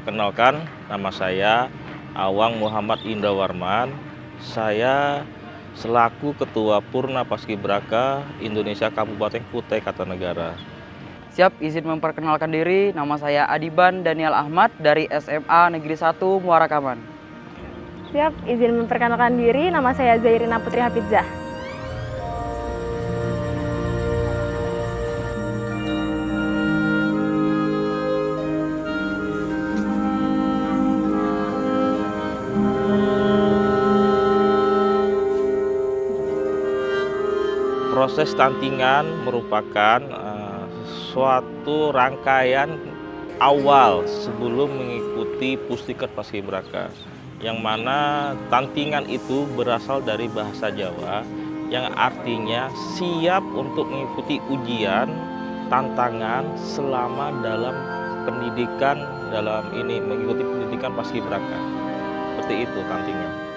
Perkenalkan, nama saya Awang Muhammad Indrawarman. Saya selaku Ketua Purna Paskibraka Indonesia Kabupaten Kutai Kartanegara. Siap, izin memperkenalkan diri, nama saya Adiban Daniel Ahmad dari SMA Negeri 1 Muara Kaman. Siap, izin memperkenalkan diri, nama saya Zairina Putri Hafizah. Proses stuntingan merupakan suatu rangkaian awal sebelum mengikuti Pustiker Paskibraka, yang mana tantingan itu berasal dari bahasa Jawa yang artinya siap untuk mengikuti ujian, tantangan selama dalam pendidikan, mengikuti pendidikan Paskibraka. Seperti itu tantingan.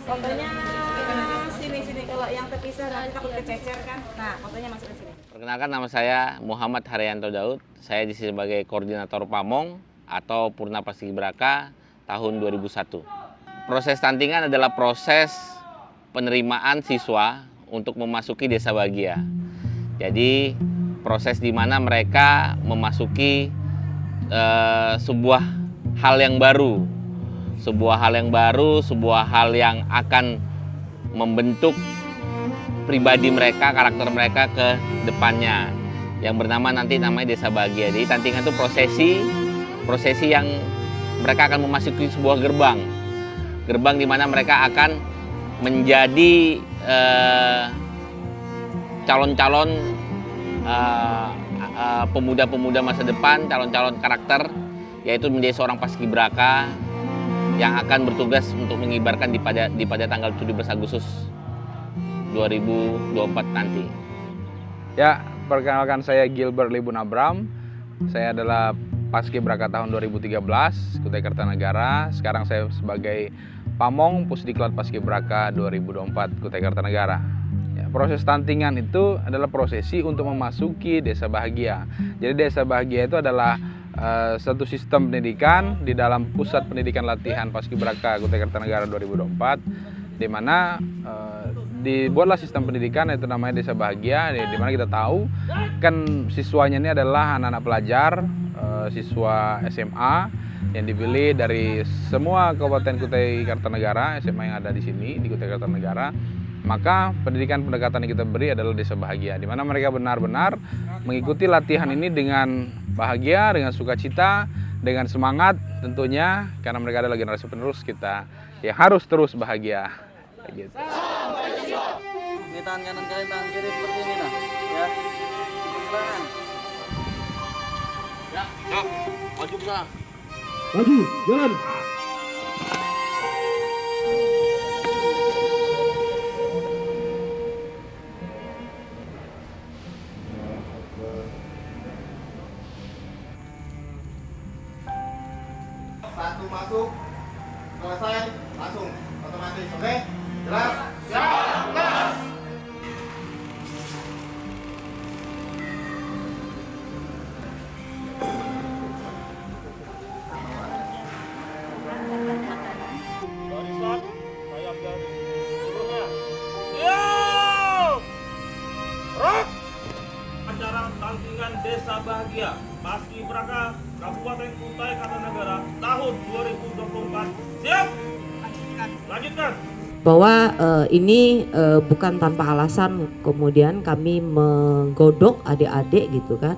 Fotonya sini kalau yang terpisah nanti takut kececer kan. Nah, fotonya masuk ke sini. Perkenalkan, nama saya Muhammad Haryanto Daud. Saya di sini sebagai koordinator Pamong atau Purna Paskibraka tahun 2001. Proses stuntingan adalah proses penerimaan siswa untuk memasuki Desa Bahagia. Jadi proses di mana mereka memasuki sebuah hal yang baru. Sebuah hal yang akan membentuk pribadi mereka, karakter mereka ke depannya, yang bernama namanya Desa Bahagia. Jadi tantingan itu prosesi yang mereka akan memasuki sebuah gerbang di mana mereka akan menjadi calon-calon pemuda-pemuda masa depan, calon-calon karakter, yaitu menjadi seorang paskibraka yang akan bertugas untuk mengibarkan di pada tanggal 17 Agustus 2024 nanti. Ya, perkenalkan saya Gilbert Libun Abram. Saya adalah Paskibraka tahun 2013 Kutai Kartanegara. Sekarang saya sebagai Pamong Pusdiklat Paskibraka 2024 Kutai Kartanegara. Ya, proses stuntingan itu adalah prosesi untuk memasuki Desa Bahagia. Jadi Desa Bahagia itu adalah satu sistem pendidikan di dalam Pusat Pendidikan Latihan Paskibraka Kutai Kartanegara 2024, di mana dibuatlah sistem pendidikan yaitu namanya Desa Bahagia, di mana kita tahu kan siswanya ini adalah anak-anak pelajar, siswa SMA yang dipilih dari semua Kabupaten Kutai Kartanegara, SMA yang ada di sini di Kutai Kartanegara. Maka pendidikan pendekatan yang kita beri adalah Desa Bahagia, di mana mereka benar-benar mengikuti latihan ini dengan bahagia, dengan sukacita, dengan semangat tentunya, karena mereka adalah generasi penerus kita yang harus terus bahagia. Gitu. Ini tangan kanan kalian, tangan kiri seperti ini nah. Ya. Tangan. Ya, siap. Maju ke sana. Maju, jalan. Satu masuk, selesai, langsung otomatis, oke? Jelas? Jelas! Barisan, saya ambil turunnya. Siap! Rock! Acara tantingan Desa Bahagia Paskibraka Kabupaten Kutai Kartanegara tahun 2024. Siap? Lanjutkan. Bahwa ini bukan tanpa alasan kemudian kami menggodok adik-adik gitu kan,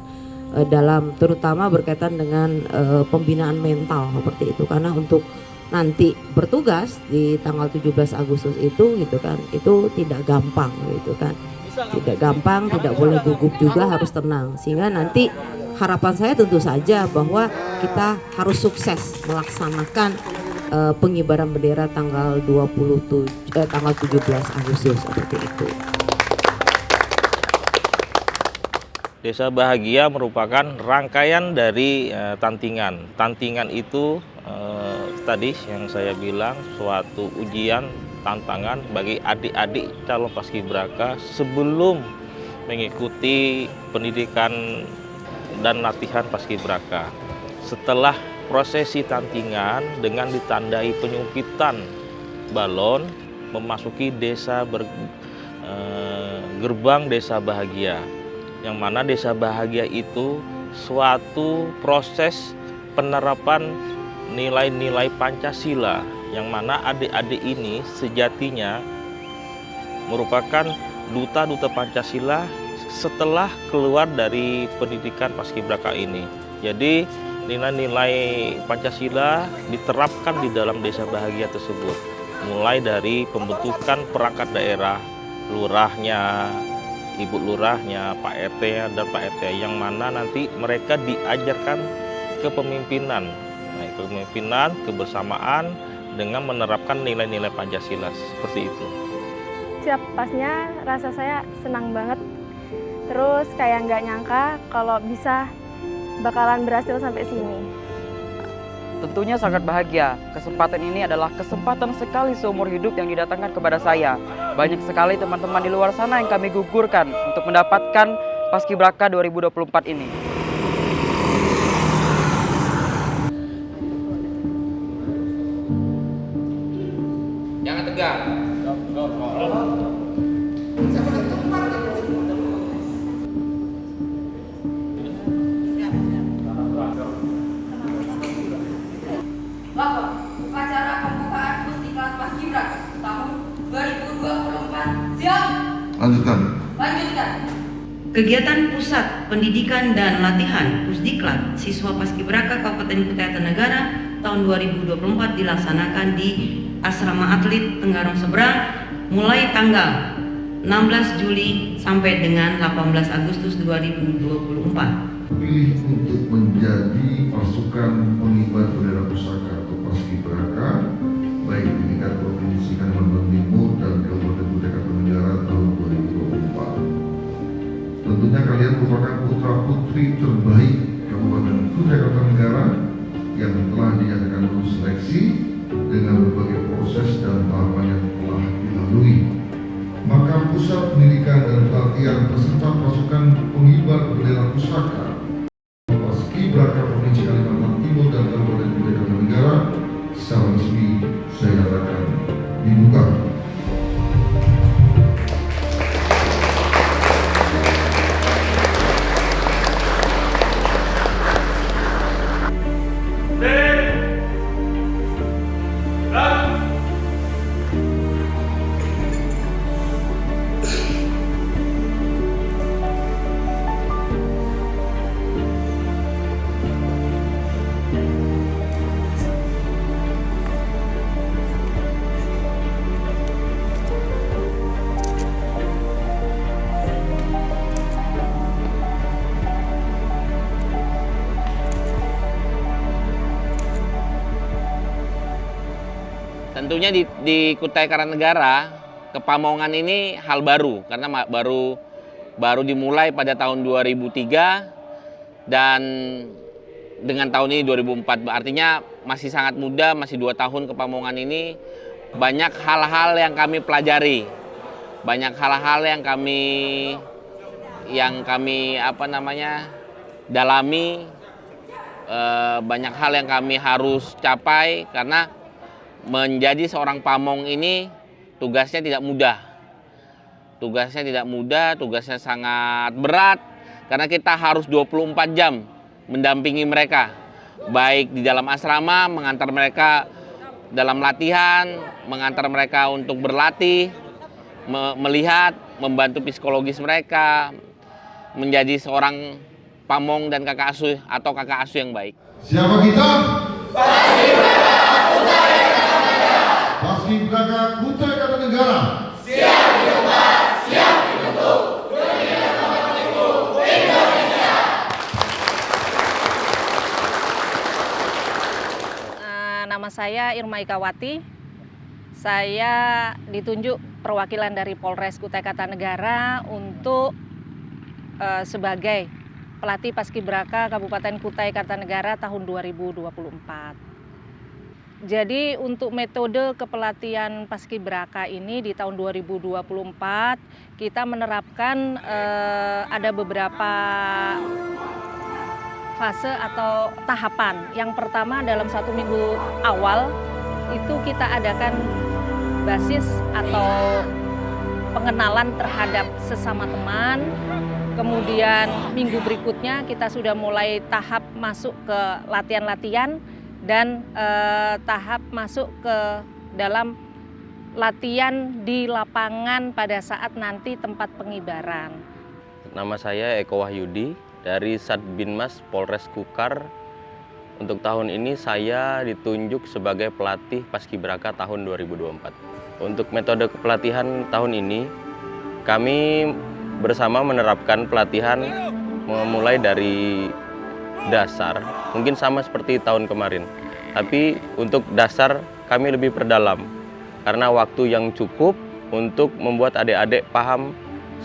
dalam terutama berkaitan dengan pembinaan mental seperti itu, karena untuk nanti bertugas di tanggal 17 Agustus itu gitu kan, itu tidak gampang gitu kan, tidak gampang, tidak boleh gugup juga, harus tenang, sehingga nanti harapan saya tentu saja bahwa kita harus sukses melaksanakan pengibaran bendera tanggal 17 Agustus seperti itu. Desa Bahagia merupakan rangkaian dari tantingan. Tantingan itu tadi yang saya bilang suatu ujian, tantangan bagi adik-adik calon paskibraka sebelum mengikuti pendidikan dan latihan paskibraka. Setelah prosesi tantingan dengan ditandai penyumpitan balon memasuki gerbang desa bahagia, yang mana desa bahagia itu suatu proses penerapan nilai-nilai Pancasila, yang mana adik-adik ini sejatinya merupakan duta-duta Pancasila setelah keluar dari pendidikan paskibraka ini. Jadi nilai-nilai Pancasila diterapkan di dalam desa bahagia tersebut, mulai dari pembentukan perangkat daerah, lurahnya, ibu lurahnya, Pak RT dan Pak RT, yang mana nanti mereka diajarkan kepemimpinan, kepemimpinan, kebersamaan dengan menerapkan nilai-nilai Pancasila seperti itu. Siap pasnya rasa saya senang banget. Terus kayak nggak nyangka kalau bisa bakalan berhasil sampai sini. Tentunya sangat bahagia. Kesempatan ini adalah kesempatan sekali seumur hidup yang didatangkan kepada saya. Banyak sekali teman-teman di luar sana yang kami gugurkan untuk mendapatkan Paskibraka 2024 ini. Jangan tegang. Bapak, upacara pembukaan Pusdiklat Paskibraka tahun 2024 siap? Lanjutkan. Lanjutkan. Kegiatan Pusat Pendidikan dan Latihan Pusdiklat Siswa Paskibraka Kabupaten Kutai Kartanegara tahun 2024 dilaksanakan di Asrama Atlet Tenggarong Seberang mulai tanggal 16 Juli sampai dengan 18 Agustus 2024. Pilih untuk menjadi pasukan pengibar bendera pusaka atau paskibraka baik di tingkat provinsi Kalimantan Timur dan Kabupaten Kutai Kartanegara tahun 2024. Tentunya kalian merupakan putra putri terbaik Kabupaten Kutai Kartanegara yang telah dinyatakan lulus seleksi dengan berbagai proses dan tahapan yang telah dilalui. Maka pusat pendidikan dan pelatihan peserta pasukan pengibar bendera pusaka Paskibraka Provinsi Kalimantan Timur dan Kabupaten Kutai Kartanegara secara resmi saya nyatakan dibuka. Tentunya di Kutai Kartanegara, kepamongan ini hal baru karena baru dimulai pada tahun 2003 dan dengan tahun ini 2004. Artinya masih sangat muda, masih 2 tahun kepamongan ini. Banyak hal-hal yang kami pelajari, banyak hal-hal yang kami dalami, banyak hal yang kami harus capai karena menjadi seorang pamong ini tugasnya tidak mudah. Tugasnya sangat berat karena kita harus 24 jam mendampingi mereka. Baik di dalam asrama, mengantar mereka dalam latihan, mengantar mereka untuk berlatih, melihat, membantu psikologis mereka, menjadi seorang pamong dan kakak asuh atau kakak asuh yang baik. Siapa kita? Paskibraka Kutai Kartanegara. Siap diembat, siap dibentuk. Nama saya Irma Ikawati. Saya ditunjuk perwakilan dari Polres Kutai Kartanegara untuk sebagai pelatih Paskibraka Kabupaten Kutai Kartanegara tahun 2024. Jadi untuk metode kepelatihan Paskibraka ini di tahun 2024 kita menerapkan ada beberapa fase atau tahapan. Yang pertama dalam 1 minggu awal itu kita adakan basis atau pengenalan terhadap sesama teman. Kemudian minggu berikutnya kita sudah mulai tahap masuk ke latihan-latihan dan tahap masuk ke dalam latihan di lapangan pada saat nanti tempat pengibaran. Nama saya Eko Wahyudi dari Satbinmas Polres Kukar. Untuk tahun ini saya ditunjuk sebagai pelatih Paskibraka tahun 2024. Untuk metode kepelatihan tahun ini kami bersama menerapkan pelatihan memulai dari dasar, mungkin sama seperti tahun kemarin. Tapi untuk dasar kami lebih perdalam karena waktu yang cukup untuk membuat adik-adik paham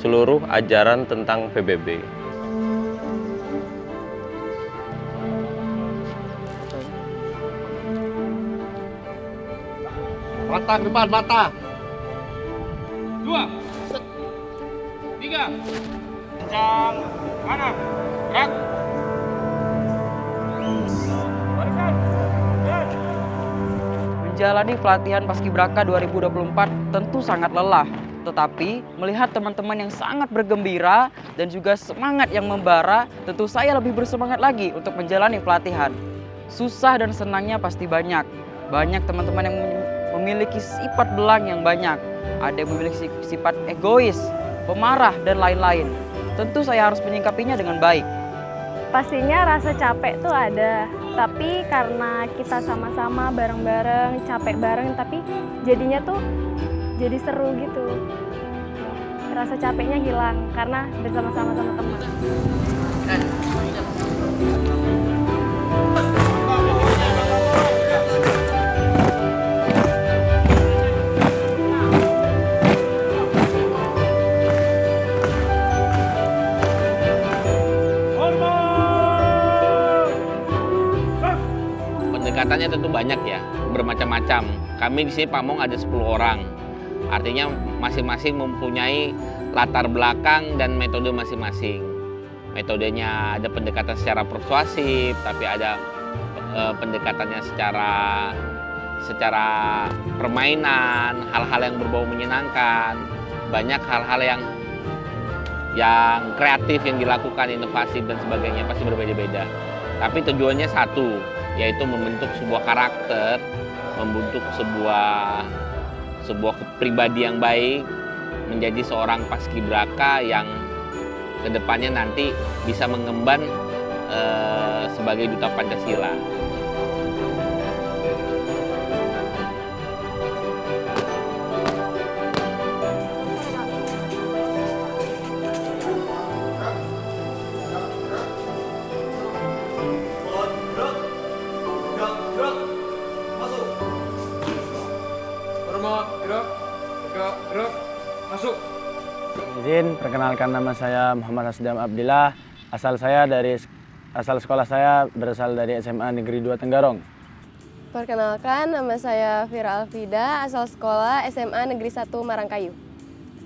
seluruh ajaran tentang PBB. Mata ke depan, mata. 2, 3. Kencang, kanan, gerak. Menjalani pelatihan Paskibraka 2024 tentu sangat lelah. Tetapi melihat teman-teman yang sangat bergembira dan juga semangat yang membara, tentu saya lebih bersemangat lagi untuk menjalani pelatihan. Susah dan senangnya pasti banyak. Banyak teman-teman yang memiliki sifat belang yang banyak. Ada yang memiliki sifat egois, pemarah, dan lain-lain. Tentu saya harus menyikapinya dengan baik. Pastinya rasa capek tuh ada, tapi karena kita sama-sama bareng-bareng, capek bareng, tapi jadinya tuh jadi seru gitu. Rasa capeknya hilang karena bersama-sama sama teman. Pendekatannya tentu banyak ya, bermacam-macam. Kami di sini Pamong ada 10 orang. Artinya masing-masing mempunyai latar belakang dan metode masing-masing. Metodenya ada pendekatan secara persuasif, tapi ada pendekatannya secara permainan, hal-hal yang berbau menyenangkan. Banyak hal-hal yang kreatif yang dilakukan, inovasi dan sebagainya pasti berbeda-beda. Tapi tujuannya satu, yaitu membentuk sebuah karakter, membentuk sebuah kepribadi yang baik, menjadi seorang paskibraka yang kedepannya nanti bisa mengemban sebagai duta Pancasila. Izin perkenalkan, nama saya Muhammad Hasdam Abdillah. Asal sekolah saya berasal dari SMA Negeri 2 Tenggarong. Perkenalkan, nama saya Fira Alfida, asal sekolah SMA Negeri 1 Marangkayu.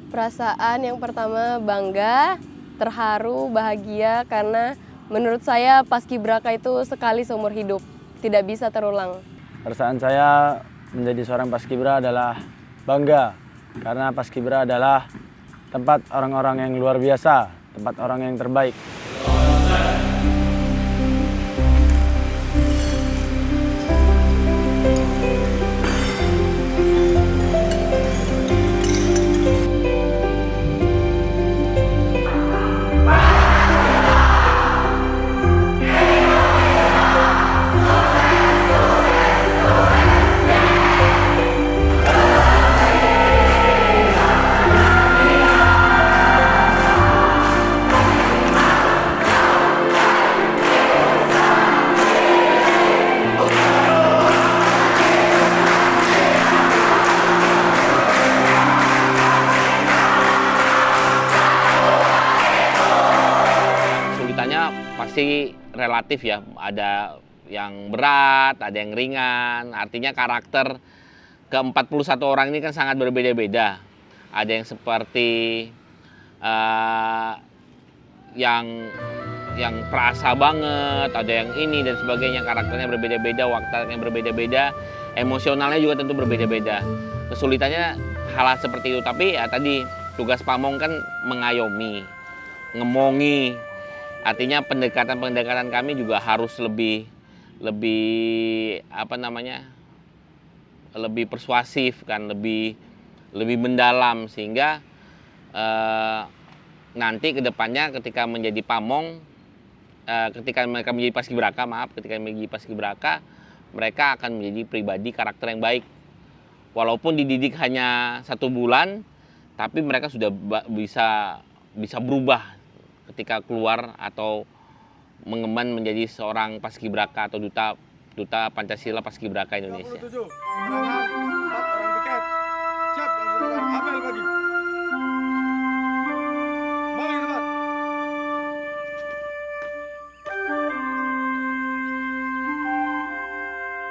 Perasaan yang pertama bangga, terharu, bahagia karena menurut saya Paskibraka itu sekali seumur hidup, tidak bisa terulang. Perasaan saya menjadi seorang Paskibra adalah bangga karena Paskibra adalah tempat orang-orang yang luar biasa, tempat orang yang terbaik. Pasti relatif ya, ada yang berat, ada yang ringan. Artinya karakter ke-41 orang ini kan sangat berbeda-beda. Ada yang seperti yang perasa banget, ada yang ini dan sebagainya, karakternya berbeda-beda, wataknya berbeda-beda, emosionalnya juga tentu berbeda-beda. Kesulitannya hal seperti itu, tapi ya tadi tugas pamong kan mengayomi, ngemongi. Artinya pendekatan kami juga harus lebih lebih persuasif kan, lebih mendalam, sehingga nanti kedepannya ketika menjadi pamong, ketika mereka menjadi paskibraka, mereka akan menjadi pribadi karakter yang baik. Walaupun dididik hanya 1 bulan, tapi mereka sudah bisa berubah ketika keluar atau mengemban menjadi seorang paskibraka atau duta Pancasila Paskibraka Indonesia. 27, keterangan 4 orang piket. Siap, apel bagi. Balik tempat.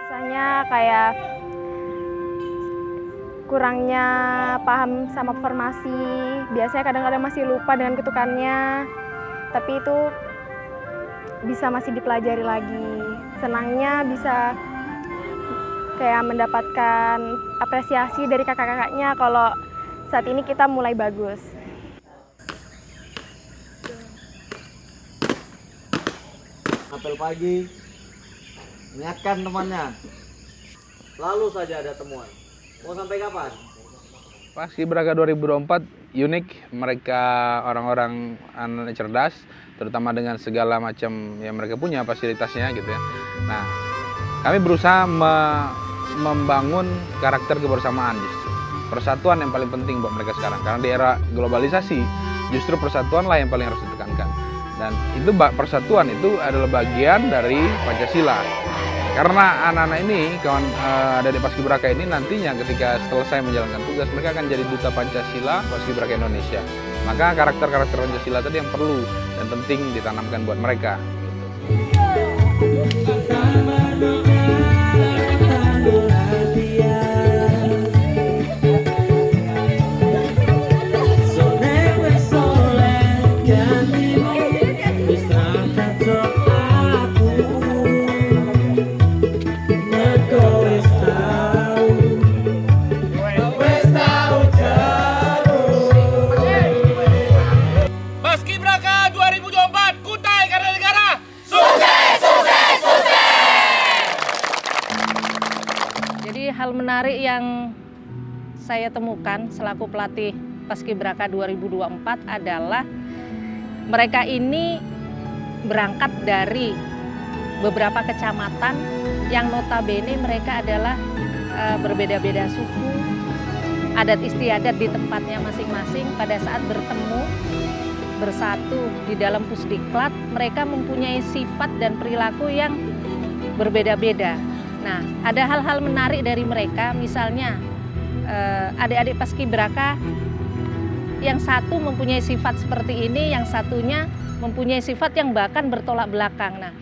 Misalnya kayak kurangnya paham sama formasi, biasanya kadang-kadang masih lupa dengan ketukannya, tapi itu bisa masih dipelajari lagi. Senangnya bisa kayak mendapatkan apresiasi dari kakak-kakaknya kalau saat ini kita mulai bagus. Apel pagi, ingatkan temannya, selalu saja ada temuan. Mau sampai kapan? Paskibraka 2024 unik, mereka orang-orang anak cerdas, terutama dengan segala macam yang mereka punya fasilitasnya gitu ya. Nah, kami berusaha membangun karakter kebersamaan justru. Persatuan yang paling penting buat mereka sekarang, karena di era globalisasi justru persatuanlah yang paling harus ditekankan. Dan itu persatuan itu adalah bagian dari Pancasila. Karena anak-anak ini, kawan ada di Paskibraka ini nantinya ketika selesai menjalankan tugas, mereka akan jadi duta Pancasila Paskibraka Indonesia. Maka karakter-karakter Pancasila tadi yang perlu dan penting ditanamkan buat mereka. Paskibraka 2024, Kutai Kartanegara, sukses, sukses, sukses! Jadi hal menarik yang saya temukan selaku pelatih Paskibraka 2024 adalah mereka ini berangkat dari beberapa kecamatan yang notabene mereka adalah berbeda-beda suku, adat istiadat di tempatnya masing-masing. Pada saat bertemu, bersatu di dalam Pusdiklat, mereka mempunyai sifat dan perilaku yang berbeda-beda. Nah, ada hal-hal menarik dari mereka, misalnya adik-adik Paskibraka yang satu mempunyai sifat seperti ini, yang satunya mempunyai sifat yang bahkan bertolak belakang. Nah,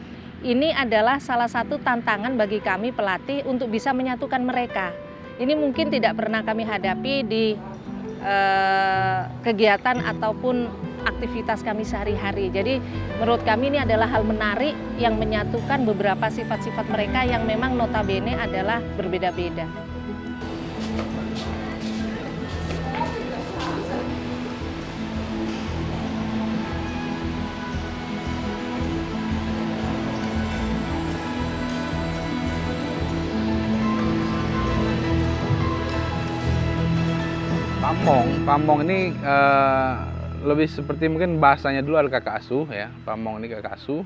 ini adalah salah satu tantangan bagi kami pelatih untuk bisa menyatukan mereka. Ini mungkin tidak pernah kami hadapi di kegiatan ataupun aktivitas kami sehari-hari. Jadi menurut kami ini adalah hal menarik yang menyatukan beberapa sifat-sifat mereka yang memang notabene adalah berbeda-beda. Pamong ini lebih seperti mungkin bahasanya dulu adalah kakak asuh ya. Pamong ini kakak asuh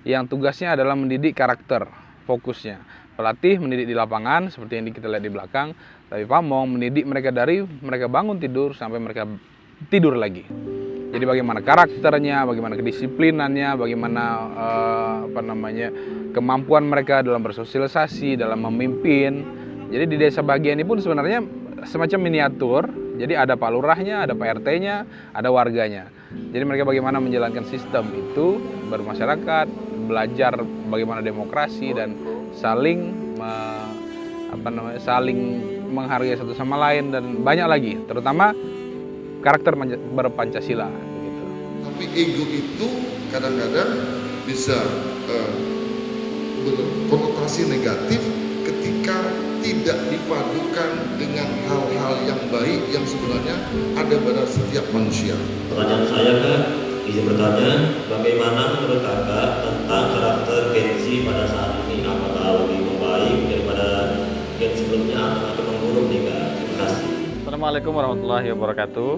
yang tugasnya adalah mendidik karakter, fokusnya. Pelatih mendidik di lapangan seperti yang kita lihat di belakang, tapi pamong mendidik mereka dari mereka bangun tidur sampai mereka tidur lagi. Jadi bagaimana karakternya, bagaimana kedisiplinannya, bagaimana kemampuan mereka dalam bersosialisasi, dalam memimpin. Jadi di desa bahagia ini pun sebenarnya semacam miniatur. Jadi ada Pak Lurahnya, ada Pak RT-nya, ada warganya. Jadi mereka bagaimana menjalankan sistem itu bermasyarakat, belajar bagaimana demokrasi dan saling saling menghargai satu sama lain dan banyak lagi, terutama karakter berpancasila. Gitu. Tapi ego itu kadang-kadang bisa berkonotasi negatif ketika tidak dipadukan dengan hal-hal yang baik yang sebenarnya ada pada setiap manusia. Pertanyaan saya kan, izin bertanya, bagaimana menurut kakak tentang karakter Gen Z pada saat ini? Apakah lebih membaik daripada Gen sebelumnya atau makin memburuk nih kak? Terima kasih. Assalamualaikum warahmatullahi wabarakatuh.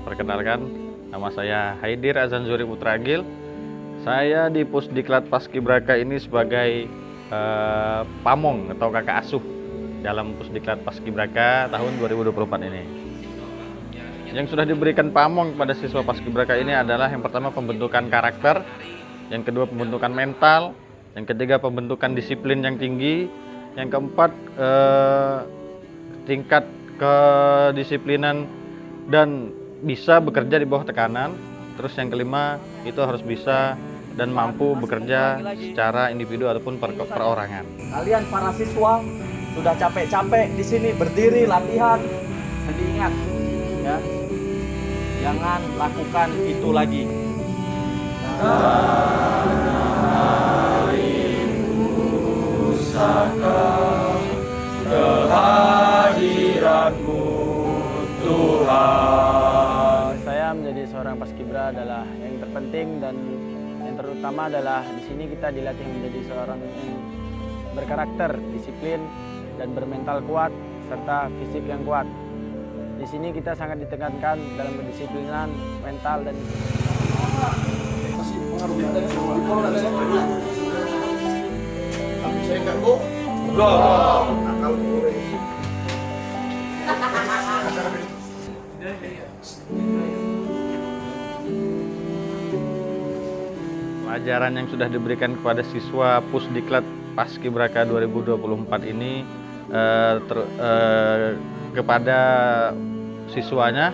Perkenalkan, nama saya Haidir Azanzuri Putragil. Saya di Pusdiklat Paskibraka ini sebagai pamong atau kakak asuh dalam Pusdiklat Paskibraka tahun 2024 ini. Yang sudah diberikan pamong kepada siswa Paskibraka ini adalah yang pertama pembentukan karakter, yang kedua pembentukan mental, yang ketiga pembentukan disiplin yang tinggi, yang keempat tingkat kedisiplinan dan bisa bekerja di bawah tekanan, terus yang kelima itu harus bisa dan mampu bekerja secara individu ataupun perorangan. Kalian para siswa sudah capek-capek di sini berdiri latihan. Jadi ingat ya, jangan lakukan itu lagi. Kehadiranmu Tuhan. Saya menjadi seorang paskibra adalah yang terpenting dan yang terutama adalah di sini kita dilatih menjadi seorang yang berkarakter, disiplin dan bermental kuat serta fisik yang kuat. Di sini kita sangat ditekankan dalam kedisiplinan, mental dan Tapi saya nggak kok. Akal goreng. Pelajaran yang sudah diberikan kepada siswa Pusdiklat Paskibraka 2024 ini kepada siswanya,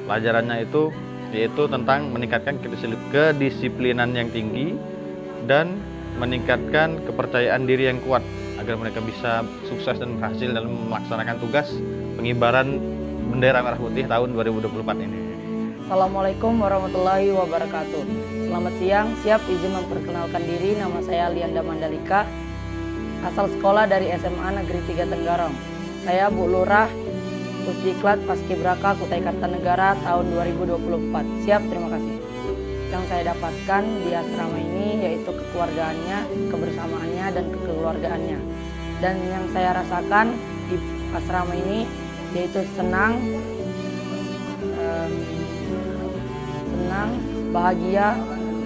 pelajarannya itu yaitu tentang meningkatkan kedisiplinan yang tinggi dan meningkatkan kepercayaan diri yang kuat agar mereka bisa sukses dan berhasil dalam melaksanakan tugas pengibaran bendera merah putih tahun 2024 ini. Assalamualaikum warahmatullahi wabarakatuh. Selamat siang, siap izin memperkenalkan diri. Nama saya Lianda Mandalika, asal sekolah dari SMA Negeri 3 Tenggarong. Saya Bu Lurah, Pusdiklat Paskibraka Kutai Kartanegara tahun 2024. Siap, terima kasih. Yang saya dapatkan di asrama ini yaitu kekeluargaannya, kebersamaannya, dan kekeluargaannya. Dan yang saya rasakan di asrama ini yaitu senang, bahagia,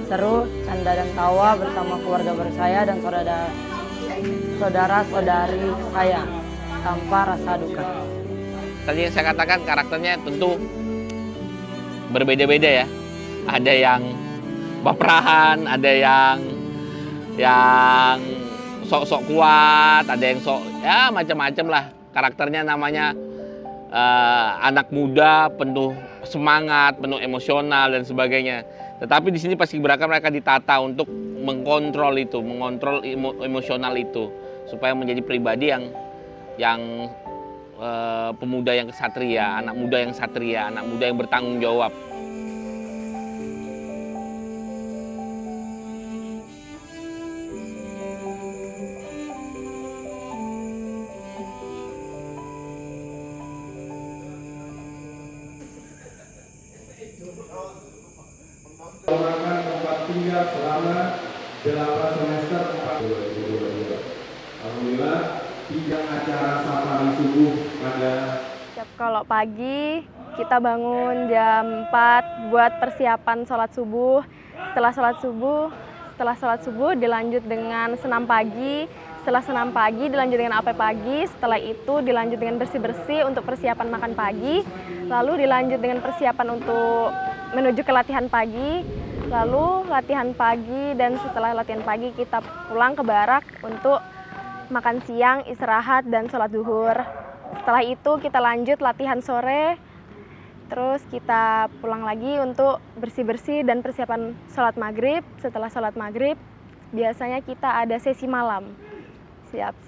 seru, canda dan tawa bersama keluarga saya dan saudara-saudari saya tanpa rasa duka. Tadi yang saya katakan karakternya tentu berbeda-beda ya. Ada yang baperahan, ada yang sok-sok kuat, ada yang sok ya macam-macam lah. Karakternya namanya anak muda, penuh semangat, penuh emosional dan sebagainya. Tetapi di sini Paskibraka mereka ditata untuk mengontrol itu, mengontrol emosional itu supaya menjadi pribadi yang pemuda yang kesatria, anak muda yang satria, anak muda yang bertanggung jawab. Menggunakan tempat tinggal selama 8 semester 2022. Alhamdulillah, 3 acara safari subuh pada Kalau pagi kita bangun jam 4 buat persiapan sholat subuh. Setelah sholat subuh dilanjut dengan senam pagi. Setelah senam pagi dilanjut dengan apel pagi. Setelah itu dilanjut dengan bersih-bersih untuk persiapan makan pagi. Lalu dilanjut dengan persiapan untuk menuju ke latihan pagi. Lalu latihan pagi dan setelah latihan pagi kita pulang ke barak untuk makan siang, istirahat, dan sholat zuhur. Setelah itu kita lanjut latihan sore. Terus kita pulang lagi untuk bersih-bersih dan persiapan sholat maghrib. Setelah sholat maghrib biasanya kita ada sesi malam.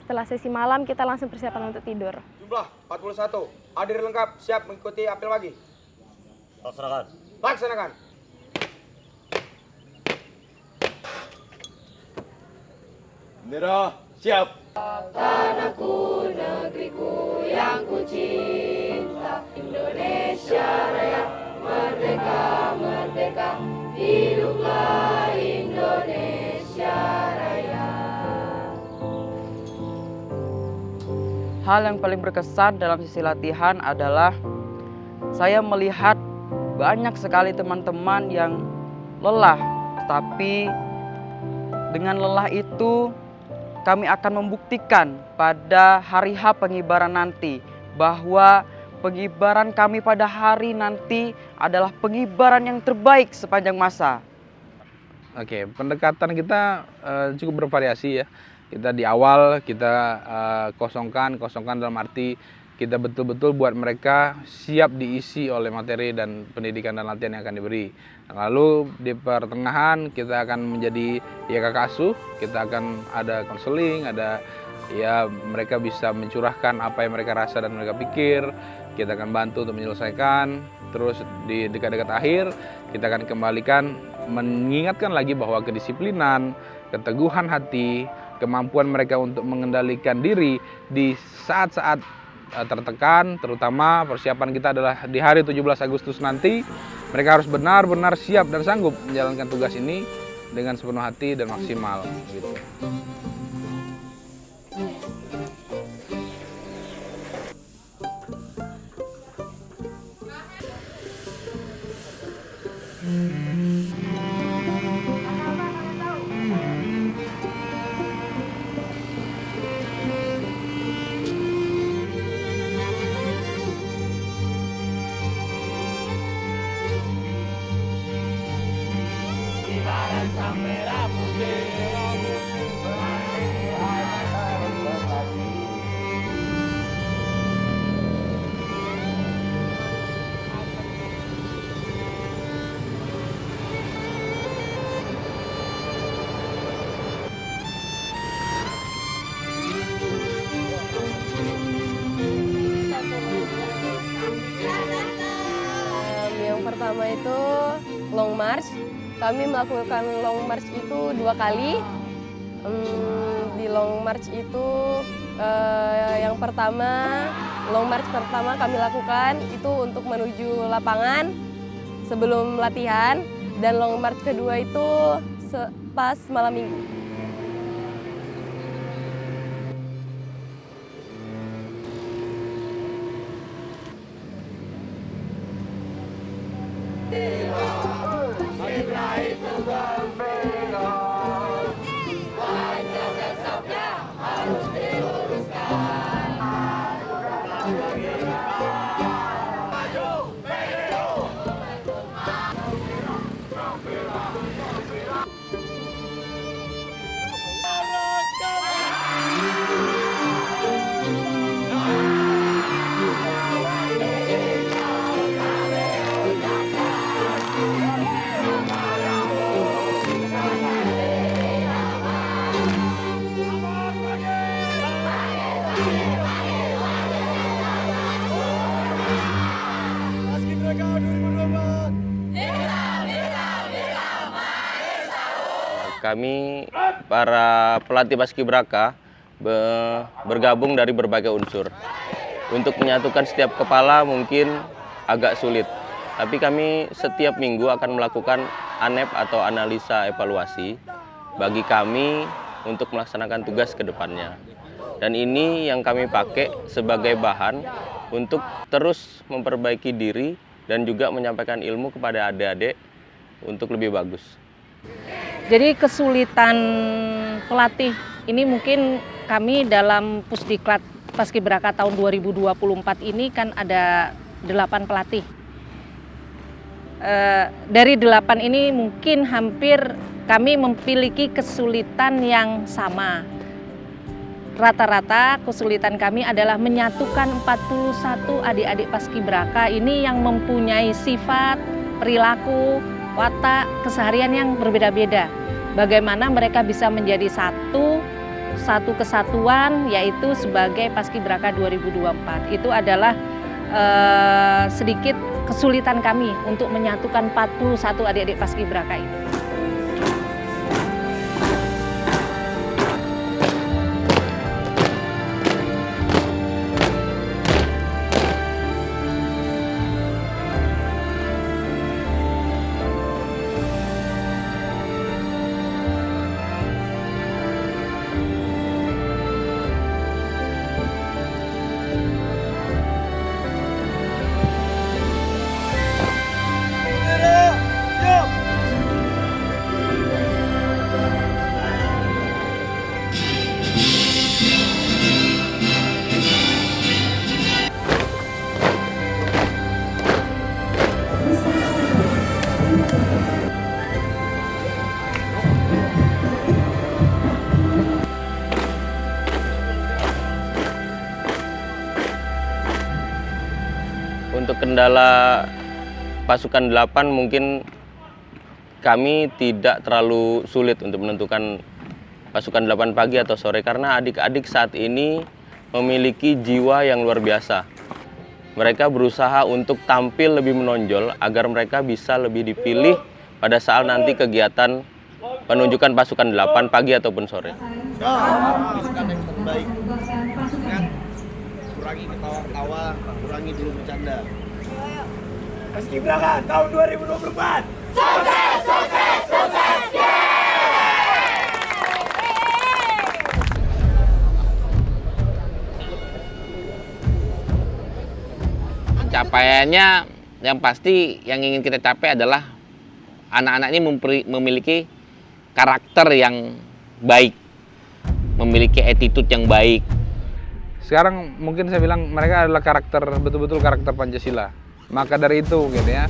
Setelah sesi malam kita langsung persiapan untuk tidur. Jumlah 41. Hadir lengkap, siap mengikuti apel pagi. Laksanakan. Laksanakan. Bendera siap. Tanahku, negeriku yang ku cinta, Indonesia Raya, merdeka, merdeka, hiduplah Indonesia Raya. Hal yang paling berkesan dalam sesi latihan adalah saya melihat banyak sekali teman-teman yang lelah, tapi dengan lelah itu kami akan membuktikan pada hari H pengibaran nanti bahwa pengibaran kami pada hari nanti adalah pengibaran yang terbaik sepanjang masa. Oke, pendekatan kita cukup bervariasi ya. Kita di awal kita kosongkan dalam arti kita betul-betul buat mereka siap diisi oleh materi dan pendidikan dan latihan yang akan diberi. Lalu di pertengahan kita akan menjadi ya kakak asuh, kita akan ada konseling, ada ya mereka bisa mencurahkan apa yang mereka rasa dan mereka pikir, kita akan bantu untuk menyelesaikan. Terus di dekat-dekat akhir kita akan kembalikan mengingatkan lagi bahwa kedisiplinan, keteguhan hati, kemampuan mereka untuk mengendalikan diri di saat-saat tertekan, terutama persiapan kita adalah di hari 17 Agustus nanti. Mereka harus benar-benar siap dan sanggup menjalankan tugas ini dengan sepenuh hati dan maksimal gitu. Yang pertama itu long march. Kami melakukan long march itu 2 kali. Di long march itu yang pertama, long march pertama kami lakukan itu untuk menuju lapangan sebelum latihan, dan long march kedua itu pas malam minggu. Kami para pelatih Paskibraka bergabung dari berbagai unsur. Untuk menyatukan setiap kepala mungkin agak sulit, tapi kami setiap minggu akan melakukan ANEP atau analisa evaluasi bagi kami untuk melaksanakan tugas ke depannya. Dan ini yang kami pakai sebagai bahan untuk terus memperbaiki diri dan juga menyampaikan ilmu kepada adik-adik untuk lebih bagus. Jadi kesulitan pelatih ini mungkin kami dalam Pusdiklat Paskibraka tahun 2024 ini kan ada 8 pelatih. Dari 8 ini mungkin hampir kami memiliki kesulitan yang sama. Rata-rata kesulitan kami adalah menyatukan 41 adik-adik Paskibraka ini yang mempunyai sifat, perilaku, watak, keseharian yang berbeda-beda. bagaimana mereka bisa menjadi satu kesatuan, yaitu sebagai Paskibraka 2024. Itu adalah sedikit kesulitan kami untuk menyatukan 41 adik-adik Paskibraka ini. Untuk kendala pasukan 8 mungkin kami tidak terlalu sulit untuk menentukan pasukan 8 pagi atau sore karena adik-adik saat ini memiliki jiwa yang luar biasa. Mereka berusaha untuk tampil lebih menonjol agar mereka bisa lebih dipilih pada saat nanti kegiatan penunjukan pasukan 8 pagi ataupun sore. Pasukan yang terbaik. Kurangi ketawa-ketawa, kurangi dulu bercanda. Paskibraka tahun 2024. Sukses, sukses, sukses. Capaiannya yang pasti yang ingin kita capai adalah anak-anak ini memiliki karakter yang baik, memiliki attitude yang baik. Sekarang mungkin saya bilang mereka adalah karakter, betul-betul karakter Pancasila. Maka dari itu gitu ya,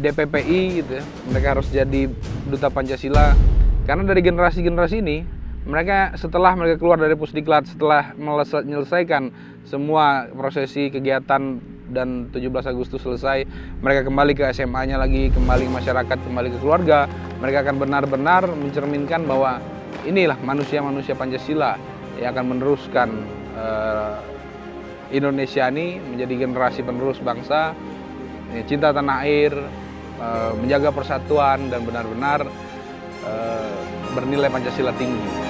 DPPI gitu ya, mereka harus jadi duta Pancasila. Karena dari generasi-generasi ini, mereka setelah mereka keluar dari Pusdiklat, setelah menyelesaikan semua prosesi kegiatan dan 17 Agustus selesai, mereka kembali ke SMA-nya lagi, kembali ke masyarakat, kembali ke keluarga. Mereka akan benar-benar mencerminkan bahwa inilah manusia-manusia Pancasila yang akan meneruskan Indonesia ini menjadi generasi penerus bangsa, cinta tanah air, menjaga persatuan dan benar-benar bernilai Pancasila tinggi.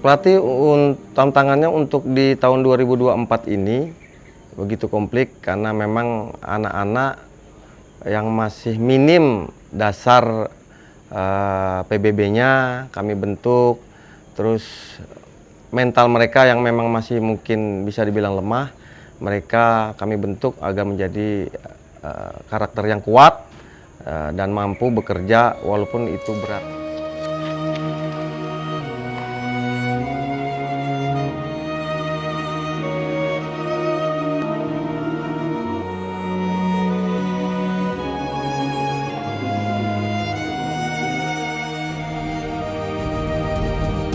Pelatih tantangannya untuk di tahun 2024 ini begitu komplik karena memang anak-anak yang masih minim dasar PBB-nya kami bentuk, terus mental mereka yang memang masih mungkin bisa dibilang lemah, mereka kami bentuk agar menjadi karakter yang kuat dan mampu bekerja walaupun itu berat.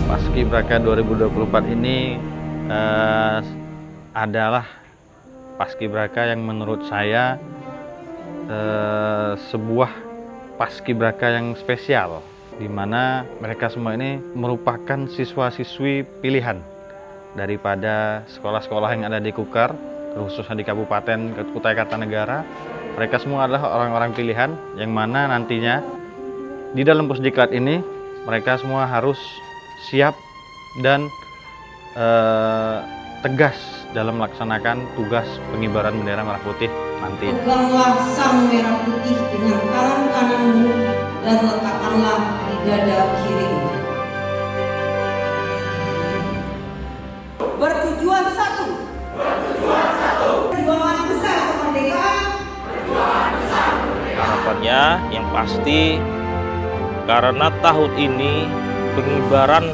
Paskibraka 2024 ini adalah Paskibraka yang menurut saya sebuah Paskibraka yang spesial, di mana mereka semua ini merupakan siswa-siswi pilihan daripada sekolah-sekolah yang ada di Kukar, khususnya di Kabupaten Kutai Kartanegara. Mereka semua adalah orang-orang pilihan yang mana nantinya di dalam Pusdiklat ini mereka semua harus siap dan tegas dalam melaksanakan tugas pengibaran bendera merah putih nanti. Peganglah sang merah putih dengan tangan kananmu dan letakkanlah di dada kirimu. Bertujuan satu. Perjuangan besar kemerdekaan. Harapannya yang pasti karena tahun ini pengibaran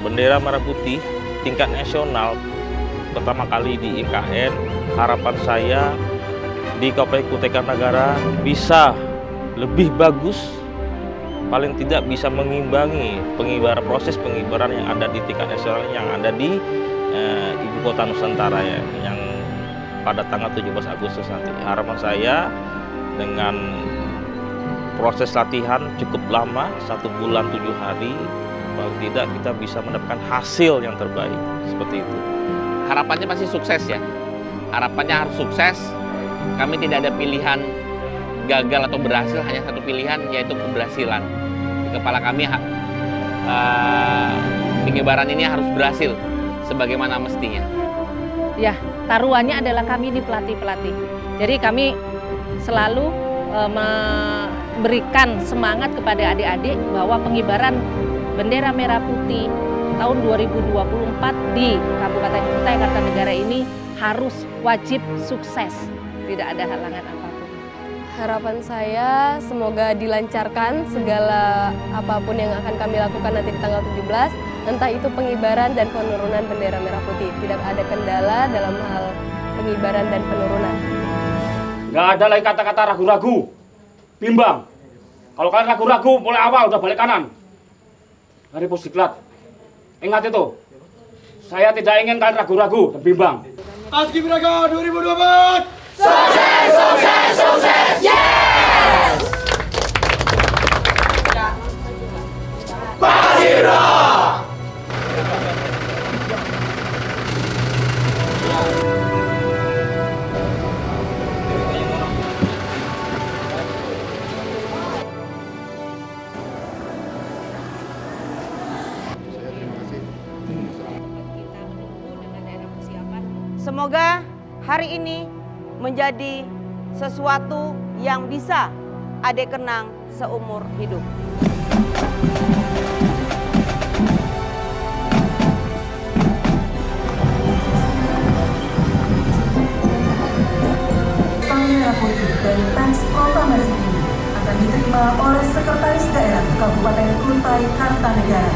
bendera merah putih tingkat nasional pertama kali di IKN. Harapan saya di KPI Kutai Kartanegara bisa lebih bagus, paling tidak bisa mengimbangi proses pengibaran yang ada di tingkat nasional yang ada di Ibu Kota Nusantara ya, yang pada tanggal 17 Agustus nanti. Harapan saya dengan proses latihan cukup lama, 1 bulan 7 hari, paling tidak kita bisa mendapatkan hasil yang terbaik seperti itu. Harapannya pasti sukses ya. Harapannya harus sukses. Kami tidak ada pilihan gagal atau berhasil, hanya satu pilihan, yaitu keberhasilan. Di kepala kami pengibaran ini harus berhasil sebagaimana mestinya. Ya, taruhannya adalah kami ini pelatih-pelatih. Jadi kami selalu memberikan semangat kepada adik-adik bahwa pengibaran bendera merah putih tahun 2024 di Kabupaten Kutai Kartanegara ini harus wajib sukses. Tidak ada halangan apapun. Harapan saya semoga dilancarkan segala apapun yang akan kami lakukan nanti di tanggal 17, entah itu pengibaran dan penurunan bendera merah putih. Tidak ada kendala dalam hal pengibaran dan penurunan. Nggak ada lagi kata-kata ragu-ragu, bimbang. Kalau kalian ragu-ragu, mulai awal udah balik kanan. Dari Pusdiklat, ingat itu. Saya tidak ingin kalian ragu-ragu dan bimbang. Paskibraka 2024. Sukses, sukses, sukses, yes! Paskibra! Semoga hari ini menjadi sesuatu yang bisa Adik kenang seumur hidup. Sang Merah Putih dari Pens Proklamasi ini akan diterima oleh Sekretaris Daerah Kabupaten Kutai Kartanegara.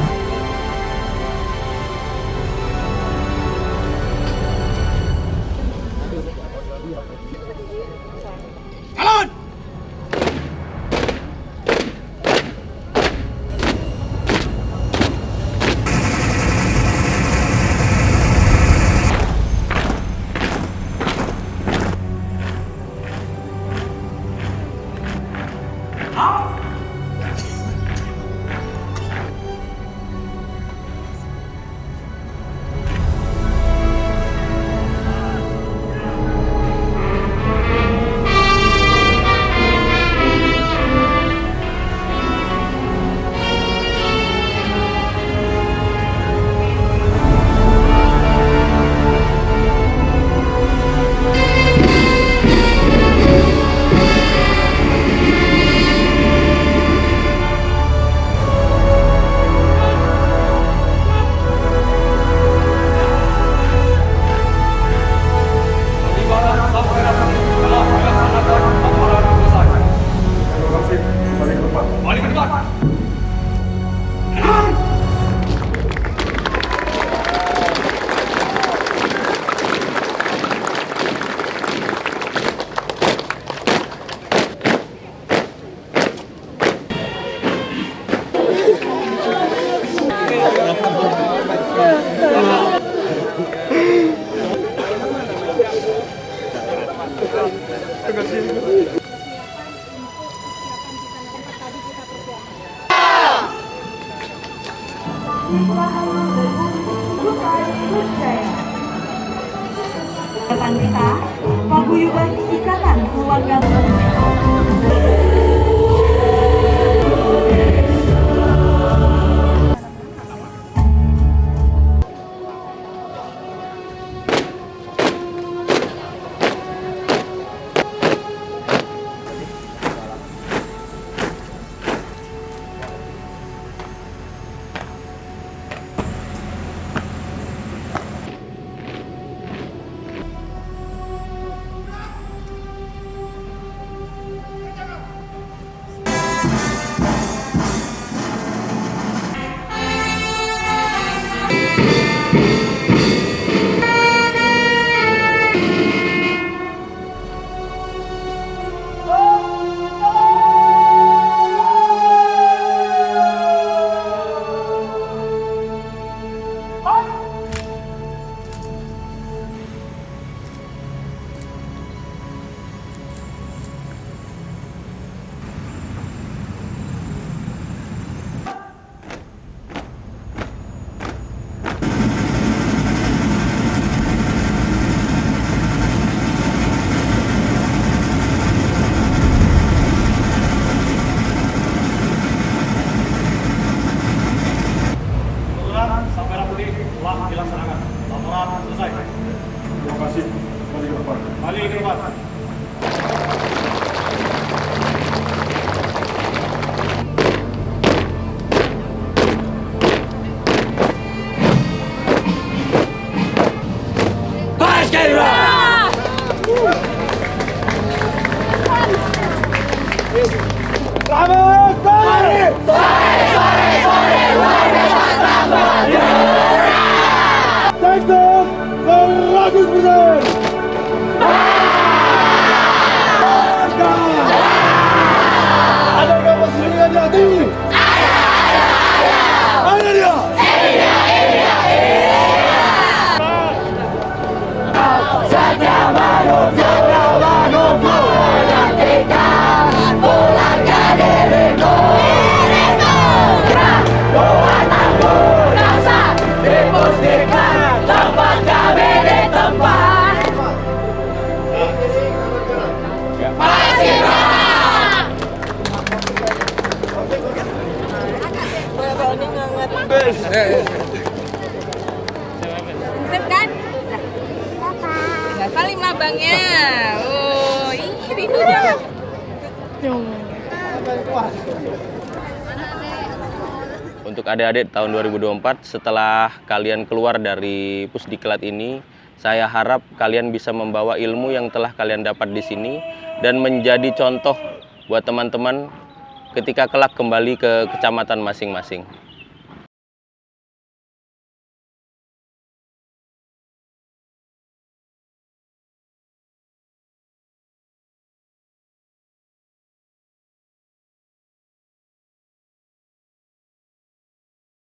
Rekan kita, paguyuban Ikatan Keluarga selesai. Terima kasih. Kembali ke depan. Kembali ke depan. Selamat sore! Sore, luar biasa tambah juara! Tekstur 100%! Ada yang masih dengan di hati? Ada dia! Saja menunggu menantikan pulangnya diriku. Buat aku rasa di Pusdiklat, tempat kami ditempat. Paskibra! Sip kan? Tinggal salim lah bangnya. Oh, ini dia. Untuk adik-adik tahun 2024, setelah kalian keluar dari Pusdiklat ini, saya harap kalian bisa membawa ilmu yang telah kalian dapat di sini dan menjadi contoh buat teman-teman ketika kelak kembali ke kecamatan masing-masing.